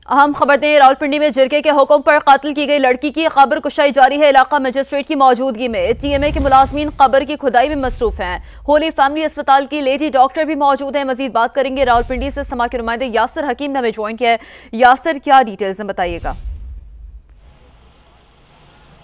अहम खबर दें, रावलपिंडी में जिरगे के हुक्म पर कत्ल की गई लड़की की कब्र कुशाई जारी है। इलाका मजिस्ट्रेट की मौजूदगी में टीएमए के मुलाजमीन कब्र की खुदाई में मसरूफ हैं। होली फैमिली अस्पताल की लेडी डॉक्टर भी मौजूद हैं। मजीद बात करेंगे। रावलपिंडी से समा के नुमाइंदे यासिर हकीम ने हमें ज्वाइन किया है। यासिर, क्या डिटेल्स हैं, बताइएगा।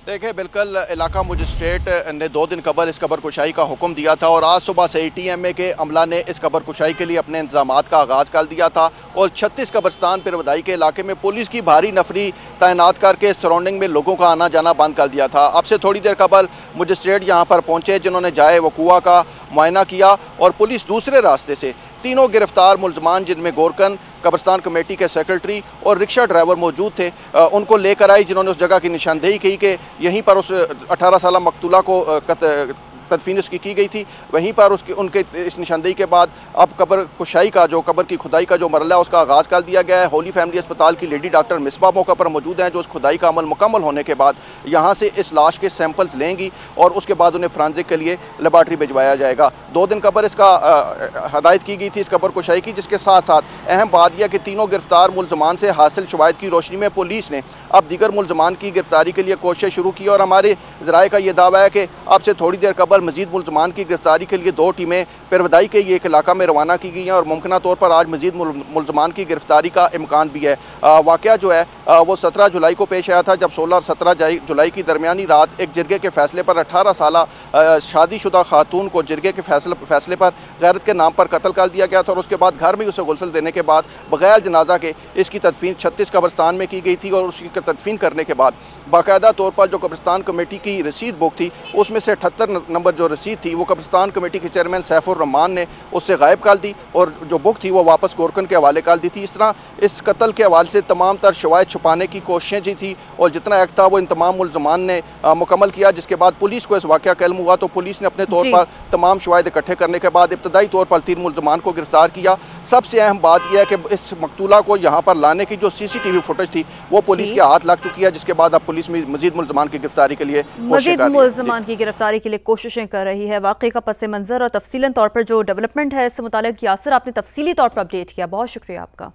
देखिए, बिल्कुल इलाका मजिस्ट्रेट ने 2 दिन कबल इस कबर कुशाई का हुक्म दिया था और आज सुबह से टीएमए के अमला ने इस कबर कुशाई के लिए अपने इंतजामात का आगाज कर दिया था और 36 कब्रस्तान पिरवदाई के इलाके में पुलिस की भारी नफरी तैनात करके सराउंडिंग में लोगों का आना जाना बंद कर दिया था। अब से थोड़ी देर कबल मजिस्ट्रेट यहाँ पर पहुंचे, जिन्होंने जाए वकुआ का मुआयना किया और पुलिस दूसरे रास्ते से तीनों गिरफ्तार मुलजमान, जिनमें गोरकन कब्रस्तान कमेटी के सेक्रेटरी और रिक्शा ड्राइवर मौजूद थे, उनको लेकर आई, जिन्होंने उस जगह की निशानदेही की कि यहीं पर उस 18 साल मकतूला को तदफीन उसकी की गई थी। वहीं पर उनके इस निशानदेही के बाद अब कब्र कुशाई का जो कब्र की खुदाई का जो मरला है उसका आगाज कर दिया गया है। होली फैमिली अस्पताल की लेडी डॉक्टर मिसबा मौका पर मौजूद हैं, जो उस खुदाई का अमल मुकम्मल होने के बाद यहाँ से इस लाश के सैंपल्स लेंगी और उसके बाद उन्हें फ्रांजिक के लिए लेबॉर्ट्री भिजवाया जाएगा। 2 दिन कब्र इसका हदायत की गई थी इस कब्र कुशाई की, जिसके साथ साथ अहम बात यह कि तीनों गिरफ्तार मुलजमान से हासिल शवाहिद की रोशनी में पुलिस ने अब दीगर मुलजमान की गिरफ्तारी के लिए कोशिश शुरू की और हमारे जराये का यह दावा है कि अब से थोड़ी देर कबल मजीद मुलजमान की गिरफ्तारी के लिए 2 टीमें पिरवदाई के ये एक इलाका में रवाना की गई हैं और मुमकिन तौर पर आज मजीद मुलजमान की गिरफ्तारी का इम्कान भी है। वाकया जो है वो 17 जुलाई को पेश आया था, जब 16 और 17 जुलाई की दरमियानी रात एक जिरगे के फैसले पर 18 साल शादीशुदा खातून को जिरगे के फैसले पर गैरत के नाम पर कत्ल कर दिया गया था और उसके बाद घर में उसे गुस्ल देने के बाद बगैर जनाजा के इसकी तदफीन 36 कब्रस्तान में की गई थी और उसकी तदफीन करने के बाद बाकायदा तौर पर जो कब्रस्तान कमेटी की रसीद बुक थी उसमें से 78 नंबर जो रसीद थी वो कब्रस्तान कमेटी के चेयरमैन सैफुर रहमान ने उससे गायब कर दी और जो बुक थी वो वापस गोरकन के हवाले कर दी थी। इस तरह इस कत्ल के हवाले से तमाम तर शवाहिद छुपाने की कोशिशें जी थी और जितना एक्ट था वो इन तमाम मुलजमान ने मुकम्मल किया, जिसके बाद पुलिस को इस वाकया का इल्म हुआ तो पुलिस ने अपने तौर पर तमाम शवाहिद इकट्ठे करने के बाद इब्तदाई तौर पर 3 मुलजमान को गिरफ्तार किया। सबसे अहम बात यह है कि इस मकतूला को यहाँ पर लाने की जो सीसीटीवी फुटेज थी वो पुलिस के हाथ लग चुकी है, जिसके बाद अब पुलिस में मजीद मुलजमान की गिरफ्तारी के लिए कोशिशें कर रही है। वाकई का पस मंजर और तफसीलन तौर पर जो डेवलपमेंट है इससे मुतालिक यासिर आपने तफसीली तौर पर अपडेट किया, बहुत शुक्रिया आपका।